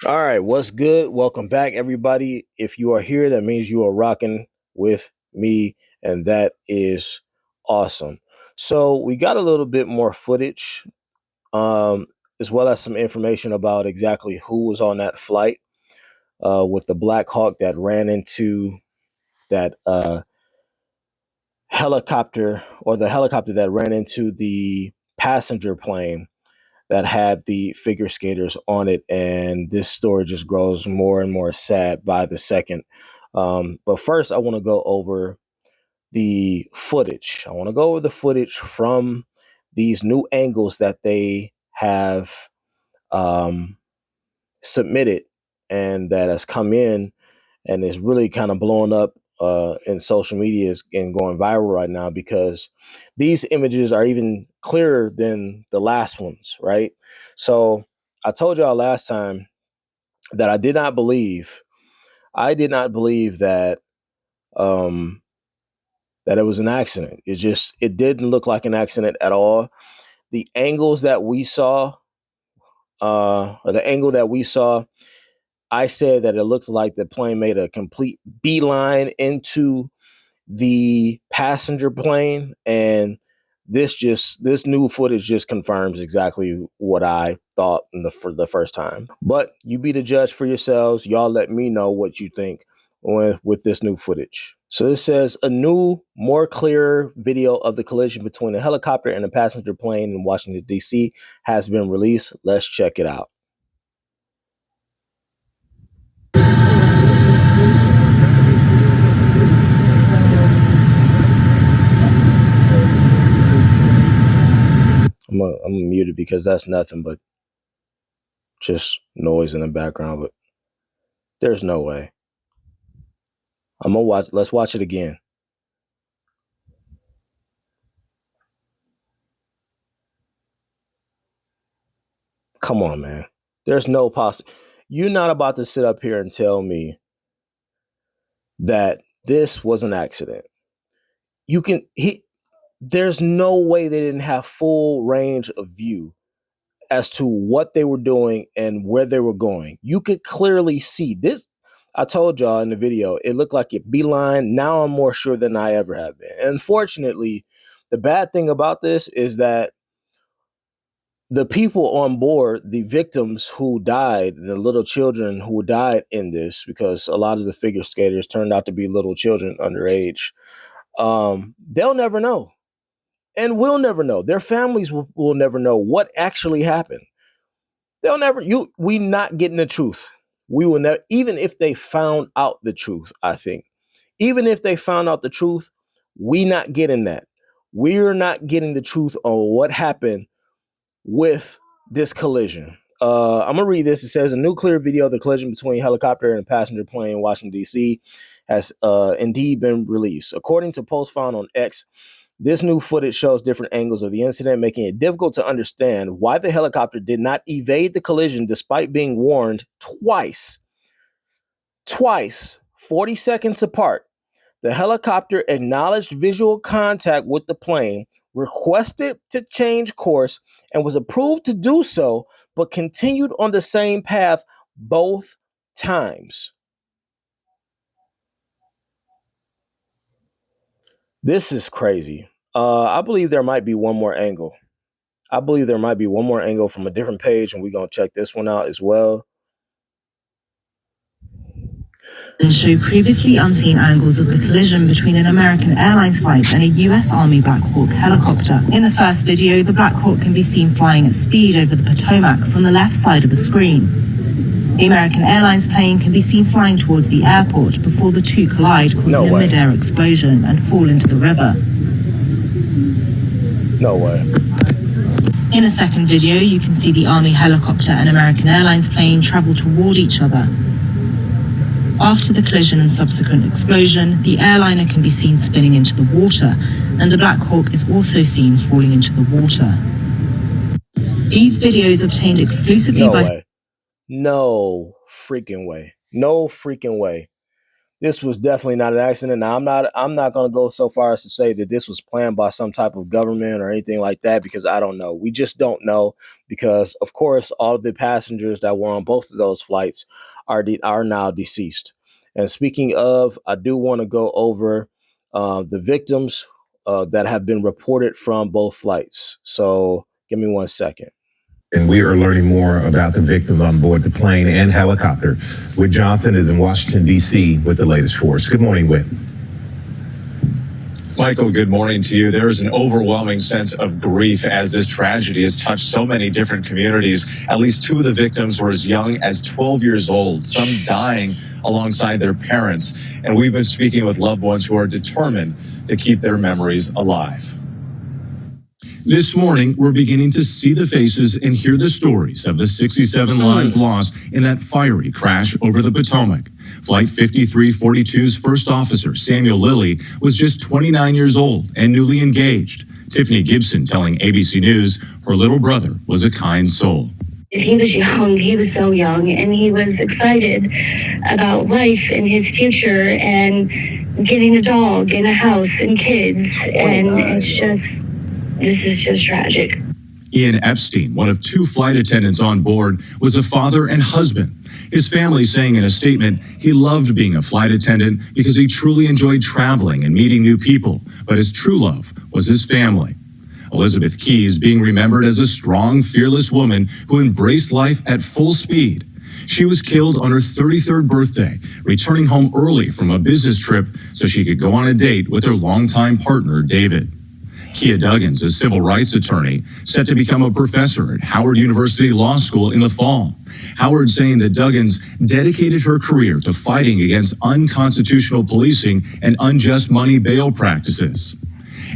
All right, what's good? Welcome back, everybody. If you are here, that means you are rocking with me, and that is awesome. So we got a little bit more footage, um, as well as some information about exactly who was on that flight with the Black Hawk that ran into that helicopter, or the helicopter that ran into the passenger plane that had the figure skaters on it. And this story just grows more and more sad by the second. But first, I want to go over the footage. I want to go over the footage from these new angles that they have um, submitted and that has come in and is really kind of blowing up in social media and going viral right now, because these images are even clearer than the last ones, right? So I told y'all last time that I did not believe that um, that it was an accident. It didn't look like an accident at all. The angles that we saw, or the angle that we saw, I said that it looks like the plane made a complete beeline into the passenger plane, and this new footage just confirms exactly what I thought for the first time. But you be the judge for yourselves. Y'all let me know what you think with this new footage. So it says a new, more clear video of the collision between a helicopter and a passenger plane in Washington, D.C. has been released. Let's check it out. I'm gonna mute it because that's nothing but just noise in the background. But there's no way. I'm gonna watch. Let's watch it again. Come on, man. There's no possible. You're not about to sit up here and tell me that this was an accident. You can. There's no way they didn't have full range of view as to what they were doing and where they were going. You could clearly see this. I told y'all in the video, it looked like a beeline. Now I'm more sure than I ever have been. And unfortunately, the bad thing about this is that the people on board, the victims who died, the little children who died in this, because a lot of the figure skaters turned out to be little children underage, they'll never know. And we'll never know. Their families will never know what actually happened. They'll never, we not getting the truth. We will never, even if they found out the truth, I think. Even if they found out the truth, we not getting that. We're not getting the truth on what happened with this collision. I'm gonna read this. It says a nuclear video of the collision between a helicopter and a passenger plane in Washington, D.C. has indeed been released. According to posts found on X, this new footage shows different angles of the incident, making it difficult to understand why the helicopter did not evade the collision despite being warned twice. Twice, 40 seconds apart. The helicopter acknowledged visual contact with the plane, requested to change course, and was approved to do so, but continued on the same path both times. This is crazy. I believe there might be one more angle. I believe there might be one more angle from a different page, and we're going to check this one out as well. And show previously unseen angles of the collision between an American Airlines flight and a US Army Black Hawk helicopter. In the first video, the Black Hawk can be seen flying at speed over the Potomac from the left side of the screen. The American Airlines plane can be seen flying towards the airport before the two collide, causing a mid-air explosion and fall into the river. No way. In a second video, you can see the Army helicopter and American Airlines plane travel toward each other. After the collision and subsequent explosion, the airliner can be seen spinning into the water, and the Black Hawk is also seen falling into the water. These videos obtained exclusively by... No freaking way. No freaking way. this was definitely not an accident. Now, I'm not going to go so far as to say that this was planned by some type of government or anything like that, because I don't know. We just don't know, because of course all of the passengers that were on both of those flights are now deceased. And speaking of, I do want to go over the victims that have been reported from both flights. So give me 1 second. And we are learning more about the victims on board the plane and helicopter. Whit Johnson is in Washington, D.C. with the latest for us. Good morning, Whit. Michael, good morning to you. There is an overwhelming sense of grief as this tragedy has touched so many different communities. At least 2 of the victims were as young as 12 years old, some dying alongside their parents. And we've been speaking with loved ones who are determined to keep their memories alive. This morning, we're beginning to see the faces and hear the stories of the 67 lives lost in that fiery crash over the Potomac. Flight 5342's first officer, Samuel Lilly, was just 29 years old and newly engaged. Tiffany Gibson telling ABC News her little brother was a kind soul. He was young, he was so young, and he was excited about life and his future and getting a dog and a house and kids. And this is just tragic. Ian Epstein, one of 2 flight attendants on board, was a father and husband. His family saying in a statement he loved being a flight attendant because he truly enjoyed traveling and meeting new people, but his true love was his family. Elizabeth Keys being remembered as a strong, fearless woman who embraced life at full speed. She was killed on her 33rd birthday, returning home early from a business trip so she could go on a date with her longtime partner, David. Kia Duggins, a civil rights attorney, set to become a professor at Howard University Law School in the fall. Howard saying that Duggins dedicated her career to fighting against unconstitutional policing and unjust money bail practices.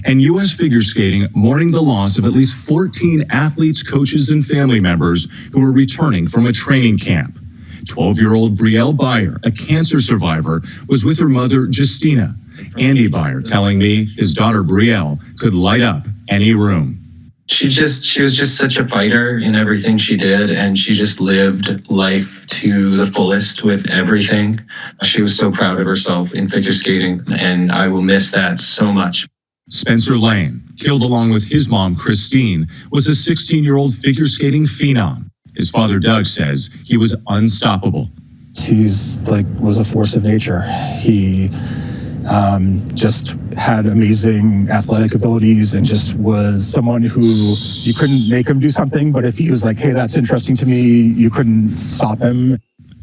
And U.S. figure skating mourning the loss of at least 14 athletes, coaches, and family members who were returning from a training camp. 12-year-old Brielle Byer, a cancer survivor, was with her mother, Justina. Andy Byer telling me his daughter Brielle could light up any room. She was just such a fighter in everything she did, and she just lived life to the fullest with everything. She was so proud of herself in figure skating, and I will miss that so much. Spencer Lane, killed along with his mom, Christine, was a 16-year-old figure skating phenom. His father, Doug, says he was unstoppable. Was a force of nature. He just had amazing athletic abilities and just was someone who you couldn't make him do something, but if he was like, hey, that's interesting to me, you couldn't stop him.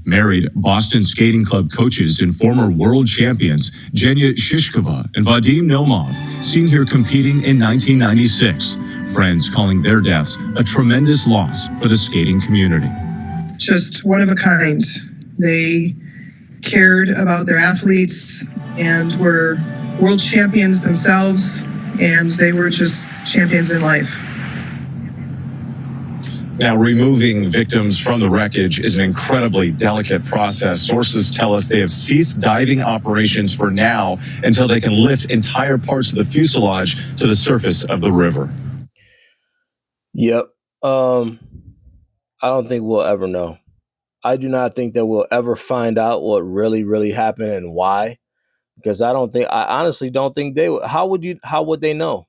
Married Boston Skating Club coaches and former world champions Zhenya Shishkova and Vadim Nomov seen here competing in 1996. Friends calling their deaths a tremendous loss for the skating community. Just one of a kind. They cared about their athletes and were world champions themselves, and they were just champions in life. Now, removing victims from the wreckage is an incredibly delicate process. Sources tell us they have ceased diving operations for now until they can lift entire parts of the fuselage to the surface of the river. Yep. I don't think we'll ever know. I do not think that we'll ever find out what really, really happened and why, because I honestly don't think they would. How would they know?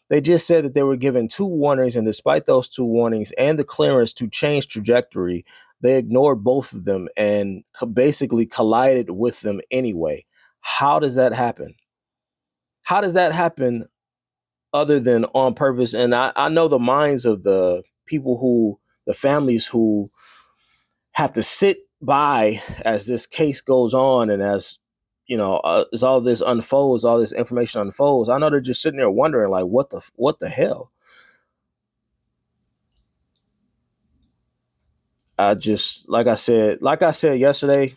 They just said that they were given 2 warnings, and despite those 2 warnings and the clearance to change trajectory, they ignored both of them and basically collided with them anyway. How does that happen? How does that happen other than on purpose? And I know the minds of the families who have to sit by as this case goes on, and as as all this unfolds, all this information unfolds. I know they're just sitting there wondering, like, what the hell? Like I said yesterday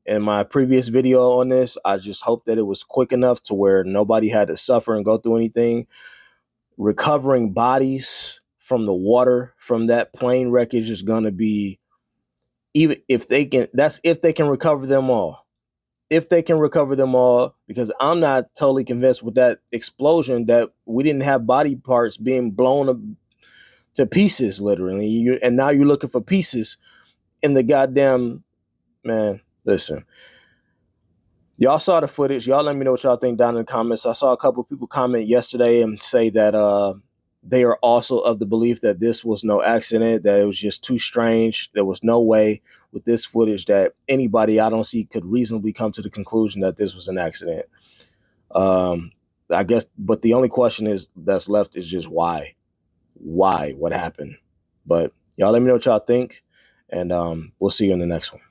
in my previous video on this, I just hope that it was quick enough to where nobody had to suffer and go through anything. Recovering bodies from the water from that plane wreckage is going to be, even if they can, that's if they can recover them all. If they can recover them all, because I'm not totally convinced with that explosion that we didn't have body parts being blown to pieces, literally. And now you're looking for pieces in the goddamn, man, listen. Y'all saw the footage. Y'all let me know what y'all think down in the comments. I saw a couple of people comment yesterday and say that they are also of the belief that this was no accident, that it was just too strange. There was no way with this footage that anybody I don't see could reasonably come to the conclusion that this was an accident. I guess, but the only question that's left is just why? Why? What happened? But y'all let me know what y'all think, and we'll see you in the next one.